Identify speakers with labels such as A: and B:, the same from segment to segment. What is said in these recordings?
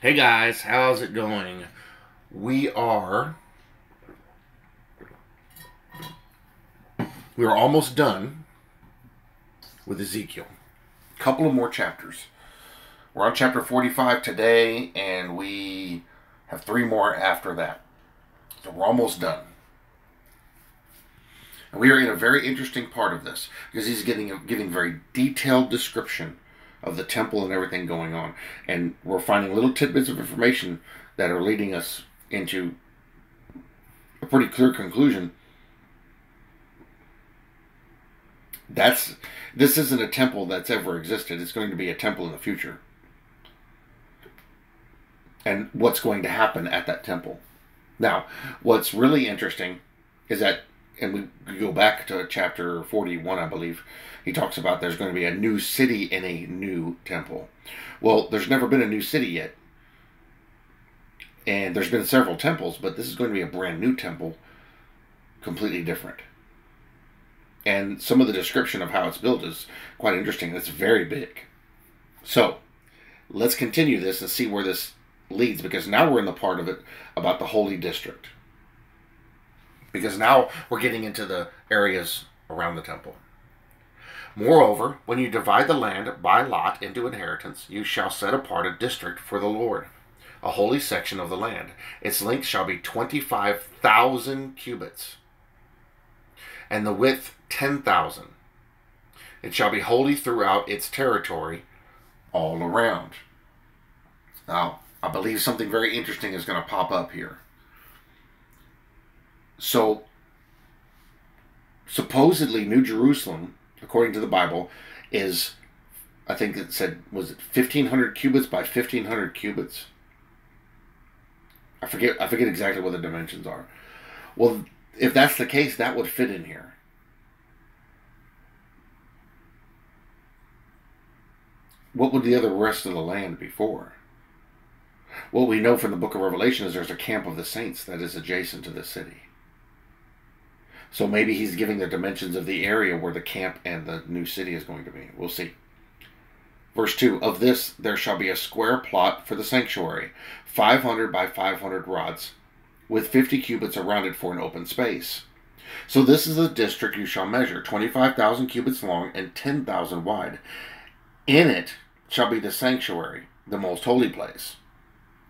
A: Hey guys, how's it going? We are we are almost done with Ezekiel. A couple of more chapters. We're on chapter 45 today, and we have three more after that. So we're almost done. And we are in a very interesting part of this because he's giving very detailed description of the temple and everything going on. And we're finding little tidbits of information that are leading us into a pretty clear conclusion. This isn't a temple that's ever existed. It's going to be a temple in the future. And what's going to happen at that temple. Now, what's really interesting is that, and we go back to chapter 41, I believe, he talks about there's going to be a new city and a new temple. Well, there's never been a new city yet. And there's been several temples, but this is going to be a brand new temple, completely different. And some of the description of how it's built is quite interesting. It's very big. So, let's continue this and see where this leads, because now we're in the part of it about the holy district. Because now we're getting into the areas around the temple. Moreover, when you divide the land by lot into inheritance, you shall set apart a district for the Lord, a holy section of the land. Its length shall be 25,000 cubits, and the width 10,000. It shall be holy throughout its territory all around. Now, I believe something very interesting is going to pop up here. So, supposedly New Jerusalem, according to the Bible, is, I think it said, was it 1,500 cubits by 1,500 cubits? I forget exactly what the dimensions are. Well, if that's the case, that would fit in here. What would the other rest of the land be for? What we know from the book of Revelation is there's a camp of the saints that is adjacent to the city. So maybe he's giving the dimensions of the area where the camp and the new city is going to be. We'll see. Verse 2, of this there shall be a square plot for the sanctuary, 500 by 500 rods, with 50 cubits around it for an open space. So this is the district you shall measure, 25,000 cubits long and 10,000 wide. In it shall be the sanctuary, the most holy place.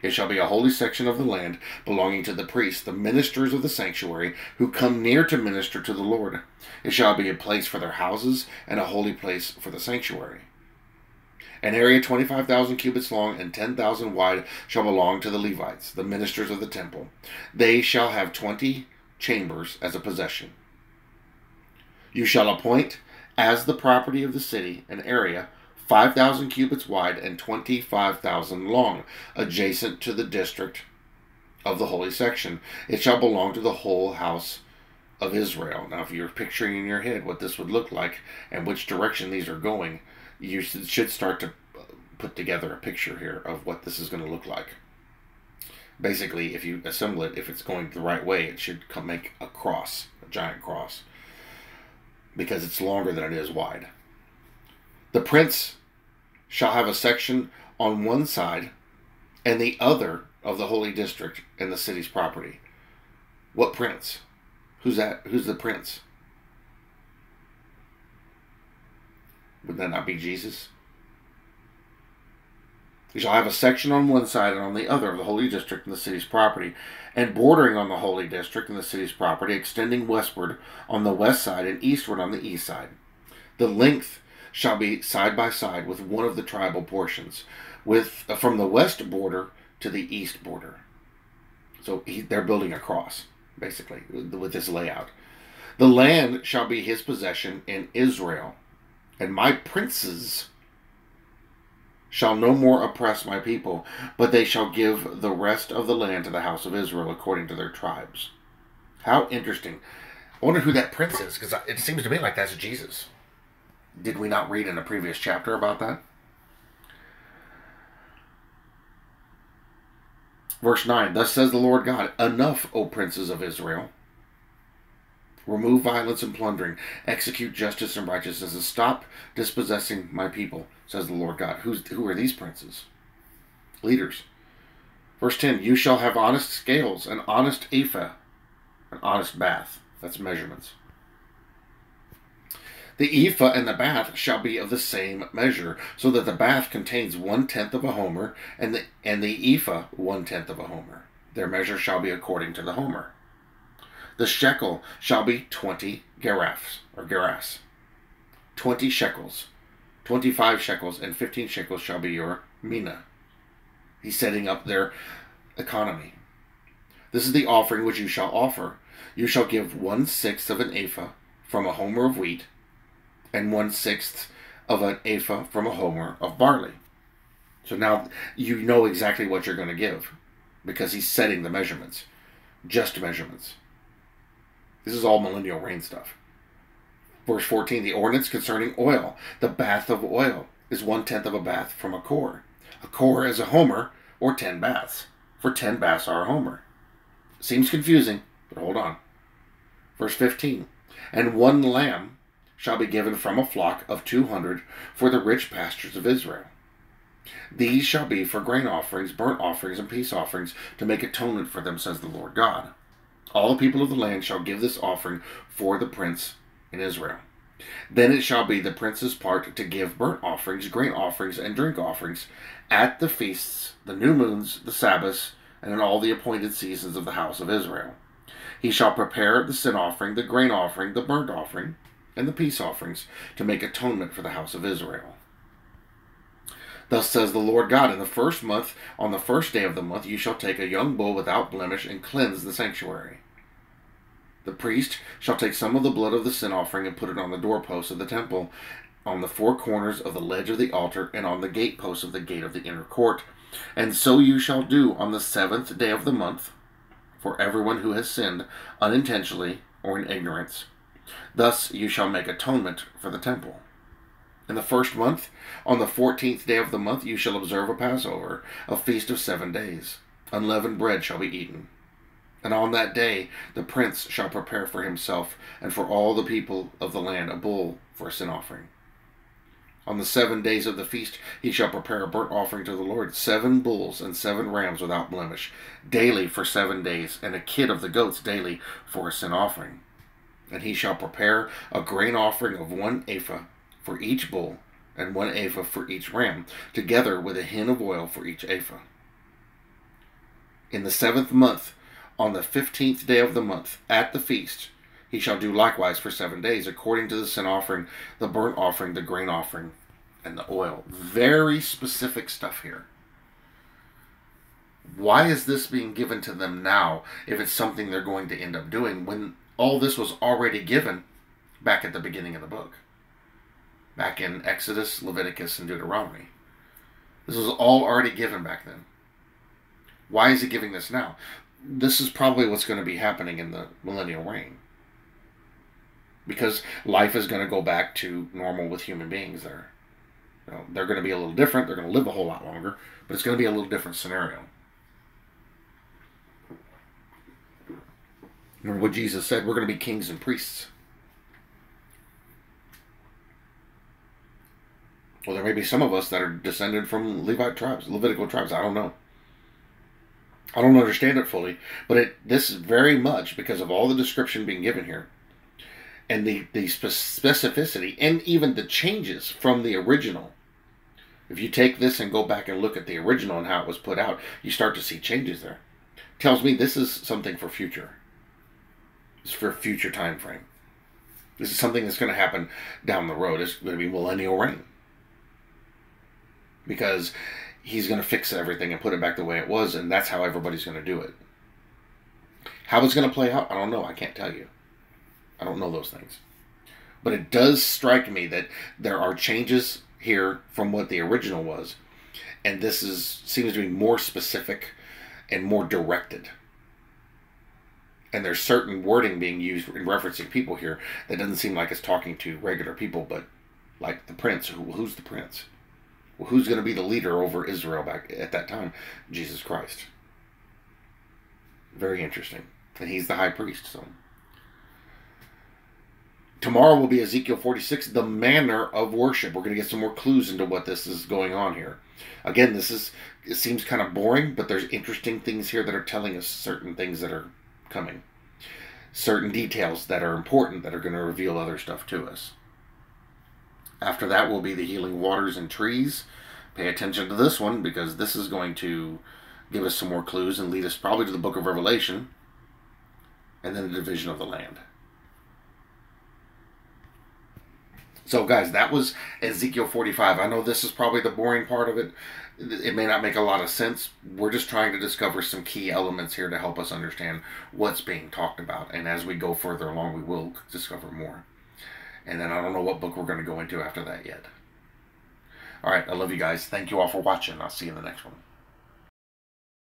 A: It shall be a holy section of the land belonging to the priests, the ministers of the sanctuary, who come near to minister to the Lord. It shall be a place for their houses and a holy place for the sanctuary. An area 25,000 cubits long and 10,000 wide shall belong to the Levites, the ministers of the temple. They shall have 20 chambers as a possession. You shall appoint as the property of the city an area 5,000 cubits wide and 25,000 long, adjacent to the district of the holy section. It shall belong to the whole house of Israel. Now, if you're picturing in your head what this would look like and which direction these are going, you should start to put together a picture here of what this is going to look like. Basically, if you assemble it, if it's going the right way, it should make a cross, a giant cross, because it's longer than it is wide. The prince shall have a section on one side and the other of the holy district and the city's property. What prince? Who's that? Who's the prince? Would that not be Jesus? You shall have a section on one side and on the other of the holy district and the city's property, and bordering on the holy district and the city's property, extending westward on the west side and eastward on the east side. The length shall be side by side with one of the tribal portions, from the west border to the east border. So they're building a cross, basically, with this layout. The land shall be his possession in Israel, and my princes shall no more oppress my people, but they shall give the rest of the land to the house of Israel according to their tribes. How interesting. I wonder who that prince is, because it seems to me like that's Jesus. Did we not read in a previous chapter about that? Verse 9, thus says the Lord God, enough, O princes of Israel. Remove violence and plundering. Execute justice and righteousness, and stop dispossessing my people, says the Lord God. Who are these princes? Leaders. Verse 10, you shall have honest scales, an honest ephah, an honest bath. That's measurements. The ephah and the bath shall be of the same measure, so that the bath contains 1/10 of a homer, and the ephah 1/10 of a homer. Their measure shall be according to the homer. The shekel shall be 20 gerahs, 20 shekels, 25 shekels, and 15 shekels shall be your mina. He's setting up their economy. This is the offering which you shall offer. You shall give 1/6 of an ephah from a homer of wheat, and 1/6 of an ephah from a homer of barley. So now you know exactly what you're going to give, because he's setting the measurements. Just measurements. This is all millennial reign stuff. Verse 14, the ordinance concerning oil. The bath of oil is 1/10 of a bath from a kor. A kor is a homer, or 10 baths. For 10 baths are a homer. Seems confusing, but hold on. Verse 15, and 1 lamb shall be given from a flock of 200 for the rich pastures of Israel. These shall be for grain offerings, burnt offerings, and peace offerings, to make atonement for them, says the Lord God. All the people of the land shall give this offering for the prince in Israel. Then it shall be the prince's part to give burnt offerings, grain offerings, and drink offerings at the feasts, the new moons, the Sabbaths, and in all the appointed seasons of the house of Israel. He shall prepare the sin offering, the grain offering, the burnt offering, and the peace offerings, to make atonement for the house of Israel. Thus says the Lord God, in the first month, on the first day of the month, you shall take a young bull without blemish and cleanse the sanctuary. The priest shall take some of the blood of the sin offering and put it on the doorposts of the temple, on the 4 corners of the ledge of the altar, and on the gateposts of the gate of the inner court. And so you shall do on the 7th day of the month, for everyone who has sinned unintentionally or in ignorance. Thus you shall make atonement for the temple. In the first month, on the 14th day of the month, you shall observe a Passover, a feast of 7 days. Unleavened bread shall be eaten. And on that day the prince shall prepare for himself and for all the people of the land a bull for a sin offering. On the 7 days of the feast he shall prepare a burnt offering to the Lord, 7 bulls and 7 rams without blemish, daily for 7 days, and a kid of the goats daily for a sin offering. And he shall prepare a grain offering of 1 ephah for each bull, and 1 ephah for each ram, together with a hin of oil for each ephah. In the 7th month, on the 15th day of the month, at the feast, he shall do likewise for 7 days, according to the sin offering, the burnt offering, the grain offering, and the oil. Very specific stuff here. Why is this being given to them now if it's something they're going to end up doing when all this was already given back at the beginning of the book? Back in Exodus, Leviticus, and Deuteronomy. This was all already given back then. Why is he giving this now? This is probably what's going to be happening in the millennial reign. Because life is going to go back to normal with human beings there. You know, they're going to be a little different. They're going to live a whole lot longer. But it's going to be a little different scenario. Remember what Jesus said? We're going to be kings and priests. Well, there may be some of us that are descended from Levite tribes, Levitical tribes. I don't know. I don't understand it fully, but this is very much because of all the description being given here, and the specificity, and even the changes from the original. If you take this and go back and look at the original and how it was put out, you start to see changes there. Tells me this is something for future. It's for a future time frame. This is something that's going to happen down the road. It's going to be millennial reign. Because he's going to fix everything and put it back the way it was, and that's how everybody's going to do it. How it's going to play out, I don't know. I can't tell you. I don't know those things. But it does strike me that there are changes here from what the original was, and this seems to be more specific and more directed. And there's certain wording being used in referencing people here that doesn't seem like it's talking to regular people, but like the prince. Who's the prince? Well, who's going to be the leader over Israel back at that time? Jesus Christ. Very interesting. And he's the high priest. So Tomorrow will be Ezekiel 46, the manner of worship. We're going to get some more clues into what this is going on here. Again, it seems kind of boring, but there's interesting things here that are telling us certain things that are coming. Certain details that are important that are going to reveal other stuff to us. After that will be the healing waters and trees. Pay attention to this one, because this is going to give us some more clues and lead us probably to the book of Revelation, and then the division of the land. So guys, that was Ezekiel 45. I know this is probably the boring part of it. It may not make a lot of sense. We're just trying to discover some key elements here to help us understand what's being talked about. And as we go further along, we will discover more. And then I don't know what book we're going to go into after that yet. All right, I love you guys. Thank you all for watching. I'll see you in the next one.